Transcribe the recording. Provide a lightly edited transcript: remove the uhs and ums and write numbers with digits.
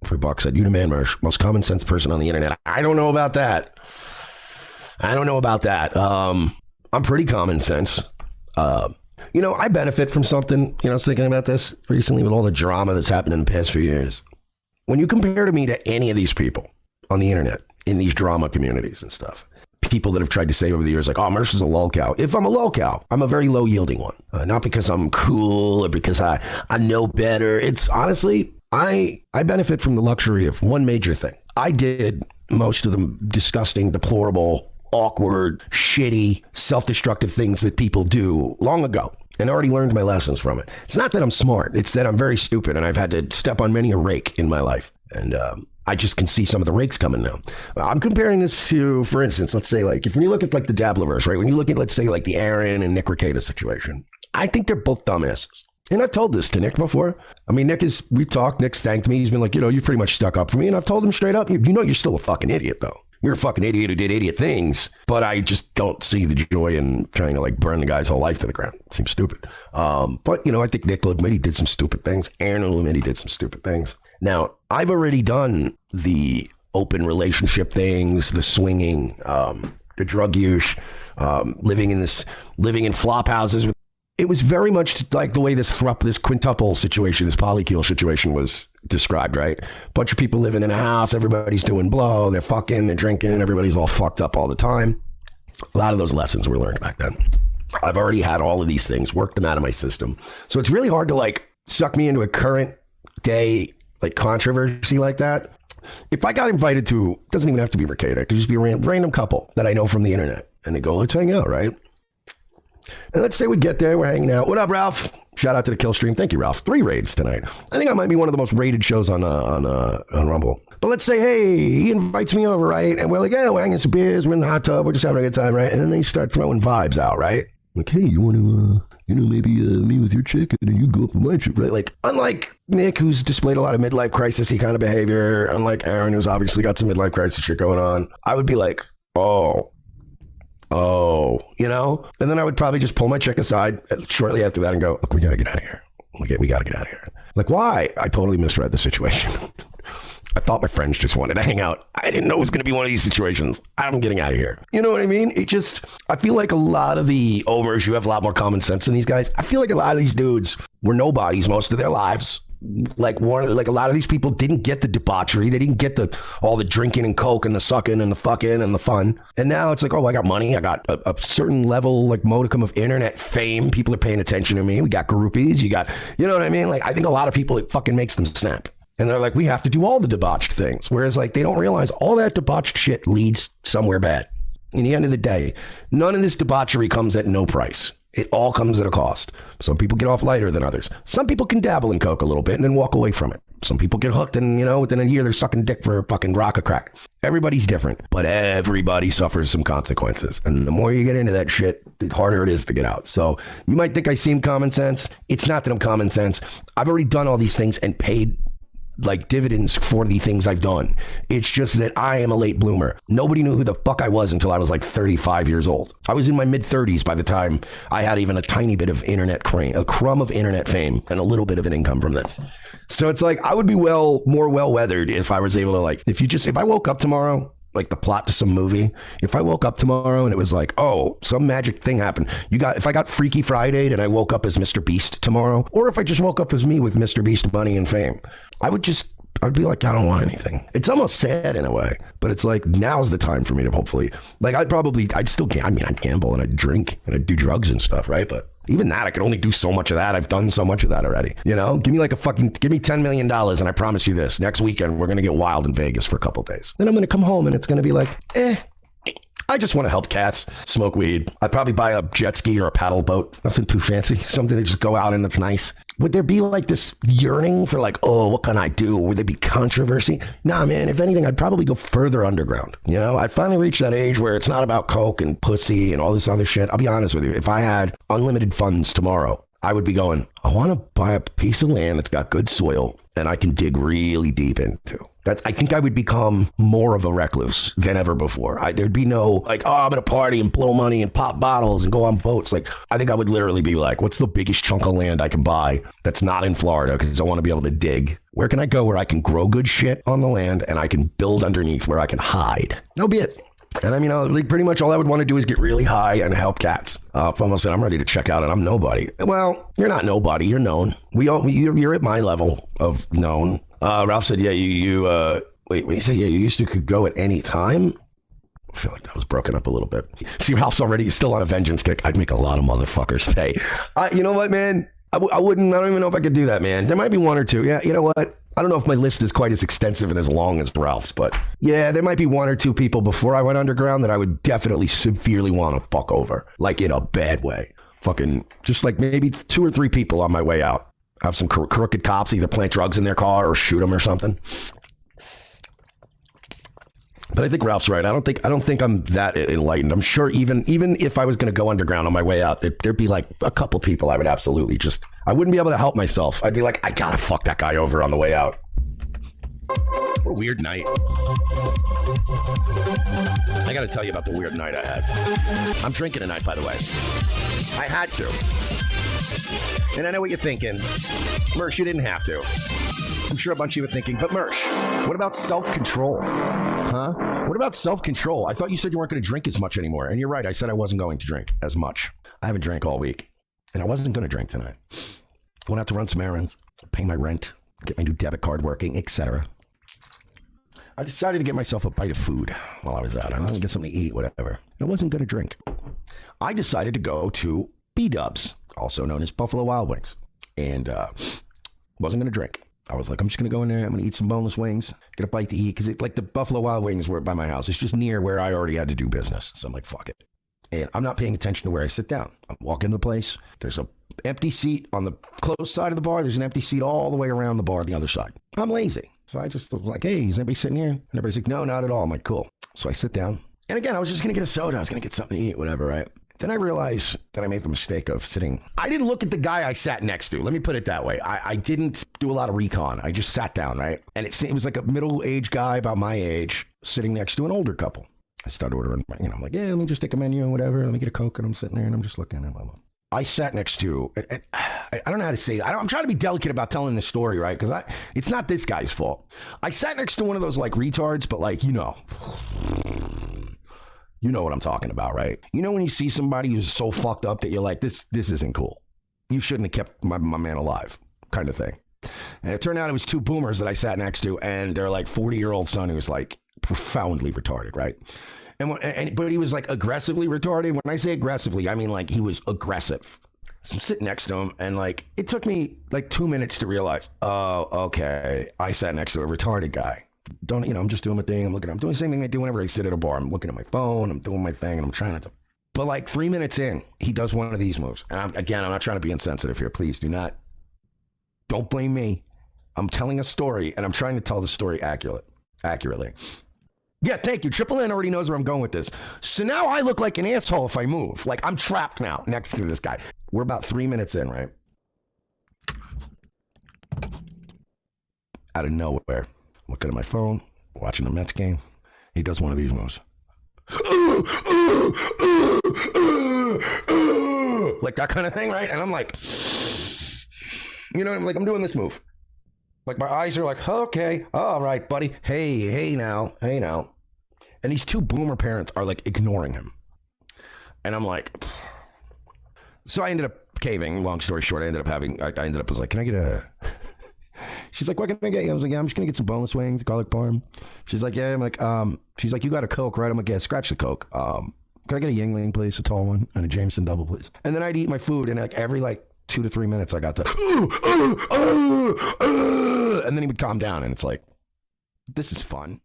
for Buck said, you the man, Mersh, most common sense person on the internet. I don't know about that. I'm pretty common sense. I benefit from something. I was thinking about this recently with all the drama that's happened in the past few years. When you compare me to any of these people on the internet, in these drama communities and stuff, people that have tried to say over the years, like, oh, Mersh is a lolcow. If I'm a lolcow, I'm a very low yielding one. Not because I'm cool or because I know better. It's honestly, I benefit from the luxury of one major thing. I did most of the disgusting, deplorable, awkward, shitty, self-destructive things that people do long ago and already learned my lessons from it. It's not that I'm smart. It's that I'm very stupid and I've had to step on many a rake in my life. And I just can see some of the rakes coming now. I'm comparing this to, for instance, let's say like, if when you look at like the Dabblerverse, right? When you look at, let's say like the Aaron and Nick Rekieta situation, I think they're both dumbasses. And I've told this to Nick before. I mean, we've talked, Nick's thanked me. He's been like, you pretty much stuck up for me. And I've told him straight up, you're still a fucking idiot though. You're a fucking idiot who did idiot things, but I just don't see the joy in trying to like burn the guy's whole life to the ground. It seems stupid. But I think Nick will admit he did some stupid things. Aaron will admit he did some stupid things. Now, I've already done the open relationship things, the swinging, the drug use, living in flop houses. It was very much like the way this quintuple situation, this polycule situation was described, right? Bunch of people living in a house, everybody's doing blow, they're fucking, they're drinking, everybody's all fucked up all the time. A lot of those lessons were learned back then. I've already had all of these things, worked them out of my system. So it's really hard to like suck me into a current day like controversy like that. If I got invited to, it doesn't even have to be Rekieta, it could just be a random couple that I know from the internet and they go, let's hang out, right? And let's say we get there, we're hanging out. What up, Ralph? Shout out to the kill stream. Thank you, Ralph. 3 raids tonight. I think I might be one of the most rated shows on Rumble. But let's say, hey, he invites me over, right? And we're like, yeah, we're hanging some beers, we're in the hot tub, we're just having a good time, right? And then they start throwing vibes out, right? Like, hey, you want to, maybe me with your chick, and then you go up with my chick, right? Like, unlike Nick, who's displayed a lot of midlife crisis-y kind of behavior, unlike Aaron, who's obviously got some midlife crisis shit going on, I would be like, oh, and then I would probably just pull my chick aside shortly after that and go, look, we got to get out of here. We got to get out of here. Like, why? I totally misread the situation. I thought my friends just wanted to hang out. I didn't know it was going to be one of these situations. I'm getting out of here. You know what I mean? I feel like a lot of the Omers, you have a lot more common sense than these guys. I feel like a lot of these dudes were nobodies most of their lives. Like a lot of these people didn't get the debauchery. They didn't get all the drinking and coke and the sucking and the fucking and the fun. And now it's like, oh, I got money. I got a certain level, like modicum of internet fame. People are paying attention to me. We got groupies. You know what I mean? Like, I think a lot of people, it fucking makes them snap. And they're like, we have to do all the debauched things. Whereas like, they don't realize all that debauched shit leads somewhere bad. In the end of the day, none of this debauchery comes at no price. It all comes at a cost. Some people get off lighter than others. Some people can dabble in coke a little bit and then walk away from it. Some people get hooked and, within a year, they're sucking dick for a fucking rock of crack. Everybody's different, but everybody suffers some consequences. And the more you get into that shit, the harder it is to get out. So you might think I seem common sense. It's not that I'm common sense. I've already done all these things and paid like dividends for the things I've done. It's just that I am a late bloomer. Nobody knew who the fuck I was until I was like 35 years old. I was in my mid 30s by the time I had even a tiny bit of internet a crumb of internet fame and a little bit of an income from this. So it's like, I would be more well-weathered if I was able to like, if I woke up tomorrow, like the plot to some movie, if I woke up tomorrow and it was like, oh, some magic thing happened. If I got Freaky Friday and I woke up as Mr. Beast tomorrow, or if I just woke up as me with Mr. Beast money and fame, I'd be like, I don't want anything. It's almost sad in a way, but it's like, now's the time for me to hopefully, like, I'd still I'd gamble and I'd drink and I'd do drugs and stuff, right? But even that, I could only do so much of that. I've done so much of that already. Give me $10 million and I promise you this, next weekend, we're going to get wild in Vegas for a couple of days. Then I'm going to come home and it's going to be like, I just want to help cats, smoke weed. I'd probably buy a jet ski or a paddle boat. Nothing too fancy. Something to just go out in that's nice. Would there be like this yearning for like, oh, what can I do? Would there be controversy? Nah, man, if anything, I'd probably go further underground. I finally reached that age where it's not about coke and pussy and all this other shit. I'll be honest with you. If I had unlimited funds tomorrow, I would be going, I want to buy a piece of land that's got good soil and I can dig really deep into. I think I would become more of a recluse than ever before. There'd be no like, oh, I'm gonna party and blow money and pop bottles and go on boats. Like, I think I would literally be like, what's the biggest chunk of land I can buy that's not in Florida? Because I want to be able to dig. Where can I go where I can grow good shit on the land and I can build underneath where I can hide? That'll be it. And I mean, like pretty much all I would want to do is get really high and help cats. If someone said, I'm ready to check out and I'm nobody. Well, you're not nobody. You're known. You're at my level of known. Ralph said, yeah, wait, when you say, yeah, you used to could go at any time. I feel like that was broken up a little bit. See, Ralph's already still on a vengeance kick. I'd make a lot of motherfuckers pay. You know what, man? I don't even know if I could do that, man. There might be one or two. Yeah, you know what? I don't know if my list is quite as extensive and as long as Ralph's, but yeah, there might be one or two people before I went underground that I would definitely severely want to fuck over, like in a bad way. Fucking just like maybe 2 or 3 people on my way out. Have some crooked cops either plant drugs in their car or shoot them or something. But I think Ralph's right. I don't think I'm that enlightened. I'm sure even if I was going to go underground on my way out, there'd be like a couple people I would absolutely I wouldn't be able to help myself. I'd be like, I gotta fuck that guy over on the way out. What a weird night. I gotta tell you about the weird night I had. I'm drinking tonight, by the way. I had to. And I know what you're thinking. Mersh, you didn't have to. I'm sure a bunch of you are thinking, but Mersh, what about self-control? Huh? What about self-control? I thought you said you weren't going to drink as much anymore. And you're right. I said I wasn't going to drink as much. I haven't drank all week. And I wasn't going to drink tonight. I went out to run some errands, pay my rent, get my new debit card working, etc. I decided to get myself a bite of food while I was out. I'm going to get something to eat, whatever. I wasn't going to drink. I decided to go to B-Dubs, also known as Buffalo Wild Wings. And wasn't going to drink. I was like, I'm just going to go in there. I'm going to eat some boneless wings, get a bite to eat. Because like the Buffalo Wild Wings were by my house. It's just near where I already had to do business. So I'm like, fuck it. And I'm not paying attention to where I sit down. I walk into the place. There's an empty seat on the closed side of the bar. There's an empty seat all the way around the bar on the other side. I'm lazy. So I just was like, hey, is anybody sitting here? And everybody's like, no, not at all. I'm like, cool. So I sit down. And again, I was just going to get a soda. I was going to get something to eat, whatever, right? Then I realized that I made the mistake of sitting. I didn't look at the guy I sat next to. Let me put it that way. I didn't do a lot of recon. I just sat down, right? And it was like a middle-aged guy about my age sitting next to an older couple. I started ordering, I'm like, yeah, let me just take a menu and whatever. Let me get a Coke. And I'm sitting there and I'm just looking at my mom. I sat next to, I don't know how to say it. I'm trying to be delicate about telling this story, right? Because it's not this guy's fault. I sat next to one of those like retards, but like, you know what I'm talking about, right? You know when you see somebody who's so fucked up that you're like, this isn't cool. You shouldn't have kept my man alive, kind of thing. And it turned out it was 2 boomers that I sat next to, and their like 40-year-old son who was like profoundly retarded, right? But he was like aggressively retarded. When I say aggressively, I mean like he was aggressive. So I'm sitting next to him, and like it took me like 2 minutes to realize, oh, okay, I sat next to a retarded guy. I'm just doing my thing. I'm doing the same thing I do whenever I sit at a bar. I'm looking at my phone. I'm doing my thing, and I'm trying to. But like 3 minutes in, he does one of these moves. And I'm not trying to be insensitive here. Please don't blame me. I'm telling a story, and I'm trying to tell the story accurately. Yeah, thank you. Triple N already knows where I'm going with this. So now I look like an asshole if I move. Like I'm trapped now next to this guy. We're about 3 minutes in, right? Out of nowhere, looking at my phone, watching the Mets game. He does one of these moves. Like that kind of thing, right? And I'm like, I'm doing this move. Like my eyes are like, okay, all right, buddy. Hey now. And these 2 boomer parents are like ignoring him. And I'm like, so I ended up caving. Long story short, I ended up was like, can I get a... She's like, what can I get you? I was like, yeah, I'm just going to get some boneless wings, garlic parm. She's like, yeah. I'm like, she's like, you got a Coke, right? I'm like, yeah, scratch the Coke. Can I get a Yingling, please? A tall one. And a Jameson double, please. And then I'd eat my food, and like every 2 to 3 minutes, I got the, and then he would calm down, and it's like, this is fun.